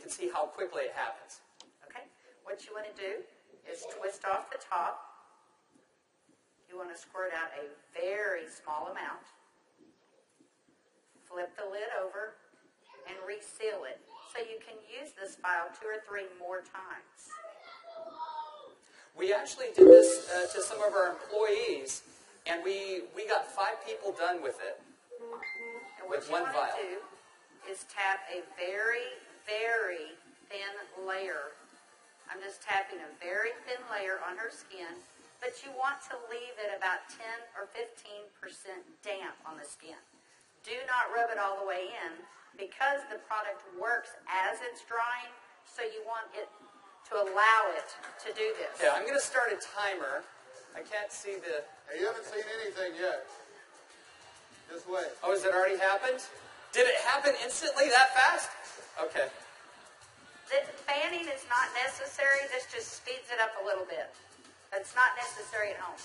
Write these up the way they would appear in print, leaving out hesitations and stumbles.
can see how quickly it happens. Okay. What you want to do is twist off the top. You want to squirt out a very small amount. Flip the lid over and reseal it so you can use this file 2 or 3 more times. We actually did this to some of our employees, and we got 5 people done with it. And what you want to do is tap a very, very thin layer. I'm just tapping a very thin layer on her skin, but you want to leave it about 10 or 15% damp on the skin. Do not rub it all the way in because the product works as it's drying, so you want it to allow it to do this. Yeah, I'm going to start a timer. I can't see the... Hey, you haven't seen anything yet. Just wait. Oh, has it already happened? Did it happen instantly that fast? Okay. The fanning is not necessary. This just speeds it up a little bit. It's not necessary at home.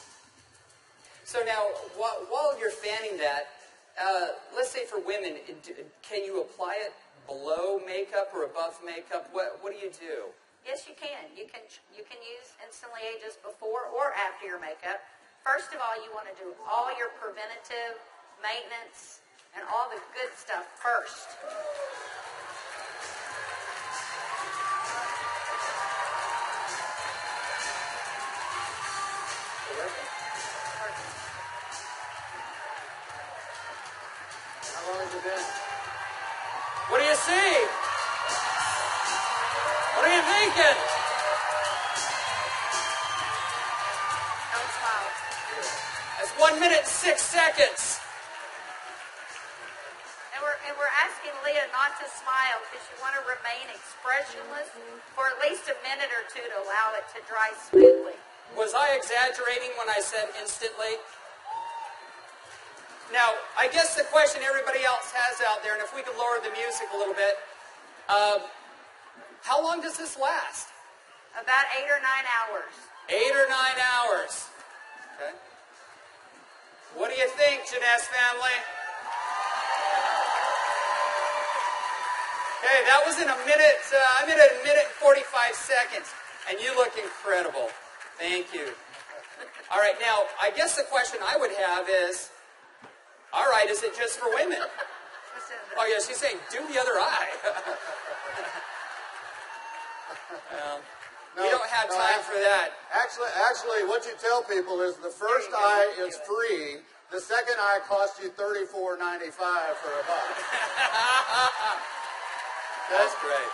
So now, while you're fanning that, let's say for women, can you apply it below makeup or above makeup? What do you do? Yes, you can. You can use Instantly Ageless before or after your makeup. First of all, you want to do all your preventative maintenance and all the good stuff first. How long has it been? What do you see? What are you thinking? Don't smile. That's 1 minute and 6 seconds. And we're asking Leah not to smile because you want to remain expressionless for at least a minute or 2 to allow it to dry smoothly. Was I exaggerating when I said instantly? Now, I guess the question everybody else has out there, and if we could lower the music a little bit, how long does this last? About 8 or 9 hours. 8 or 9 hours. Okay. What do you think, Jeunesse family? Okay, that was in a minute. I'm in a minute and 45 seconds, and you look incredible. Thank you. All right, now, I guess the question I would have is, all right, is it just for women? Oh, yeah, she's saying, do the other eye. We don't have time for that. Actually, what you tell people is the first eye is free. The second eye costs you $34.95 for a buck. That's great.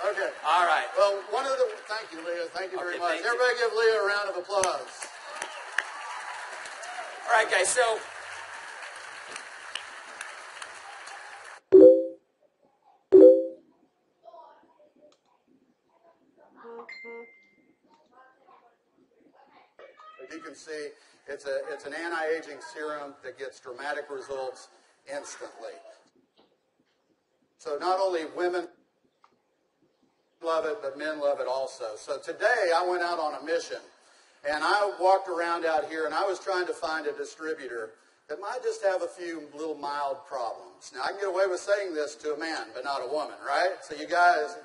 Okay. All right. Well, thank you, Leah. Thank you very much. Everybody give Leah a round of applause. All right, guys, so as you can see, it's an anti-aging serum that gets dramatic results instantly. So not only women love it, but men love it also. So today I went out on a mission, and I walked around out here, and I was trying to find a distributor that might just have a few little mild problems. Now, I can get away with saying this to a man, but not a woman, right? So you guys,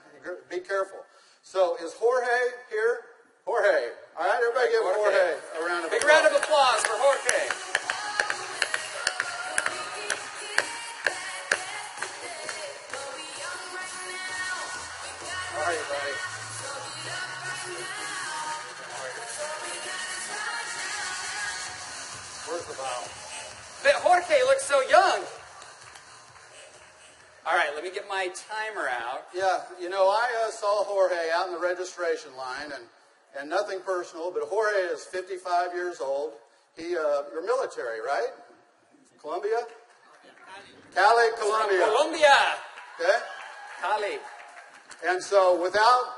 be careful. So is Jorge here? Jorge. All right, everybody give Jorge a round of applause. Big round of applause for Jorge. How are you, buddy? Where's the bottle? But Jorge looks so young. All right, let me get my timer out. Yeah, you know, I saw Jorge out in the registration line, and nothing personal, but Jorge is 55 years old. You're military, right? Colombia? Cali, Colombia. Colombia. Okay? Cali. And so without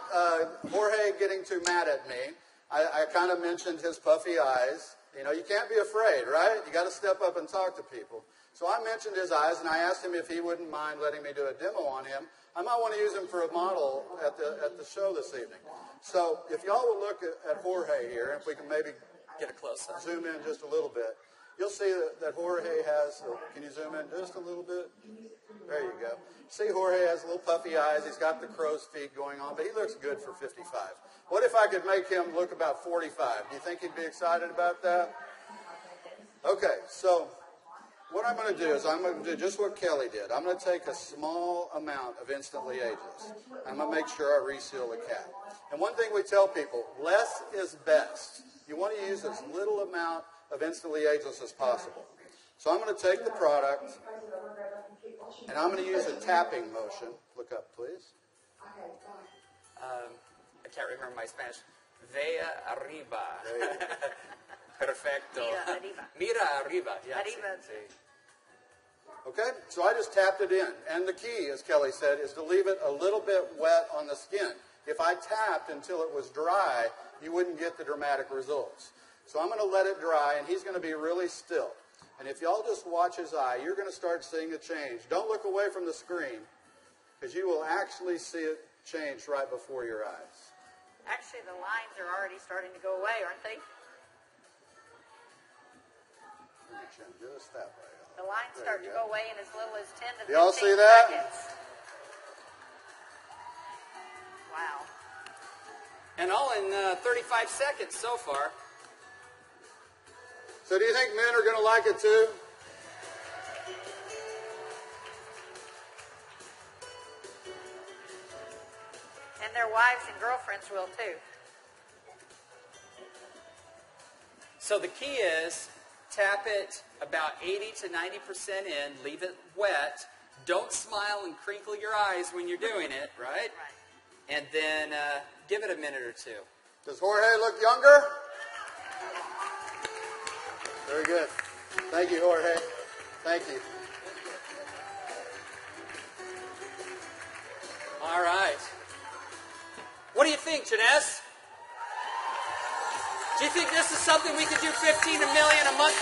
Jorge getting too mad at me, I kind of mentioned his puffy eyes. You know, you can't be afraid, right? You got to step up and talk to people. So I mentioned his eyes, and I asked him if he wouldn't mind letting me do a demo on him. I might want to use him for a model at the show this evening. So if y'all will look at Jorge here, if we can maybe get a close-up, zoom in just a little bit. you'll see that Jorge has, can you zoom in just a little bit? There you go. See, Jorge has little puffy eyes. He's got the crow's feet going on, but he looks good for 55. What if I could make him look about 45? Do you think he'd be excited about that? Okay, so what I'm going to do is I'm going to do just what Kelly did. I'm going to take a small amount of Instantly Ageless. I'm going to make sure I reseal the cap. And one thing we tell people, less is best. You want to use as little amount of Instantly Ageless as possible. So I'm going to take the product, and I'm going to use a tapping motion. Look up, please. I can't remember my Spanish. Vea arriba. Perfecto. Mira arriba. Mira arriba. Yeah, Arriba. sí. Okay, so I just tapped it in. And the key, as Kelly said, is to leave it a little bit wet on the skin. If I tapped until it was dry, you wouldn't get the dramatic results. So I'm going to let it dry, and he's going to be really still. And if y'all just watch his eye, you're going to start seeing a change. Don't look away from the screen, because you will actually see it change right before your eyes. Actually, the lines are already starting to go away, aren't they? Just that way. The lines start to go away in as little as 10 to 15 Y'all see that? seconds. Wow. And all in 35 seconds so far. So do you think men are going to like it too? And their wives and girlfriends will too. So the key is tap it about 80 to 90% in, leave it wet. Don't smile and crinkle your eyes when you're doing it, right? Right. And then give it a minute or two. Does Jorge look younger? Very good. Thank you, Jorge. Thank you. All right. What do you think, Janess? Do you think this is something we could do 15 million a month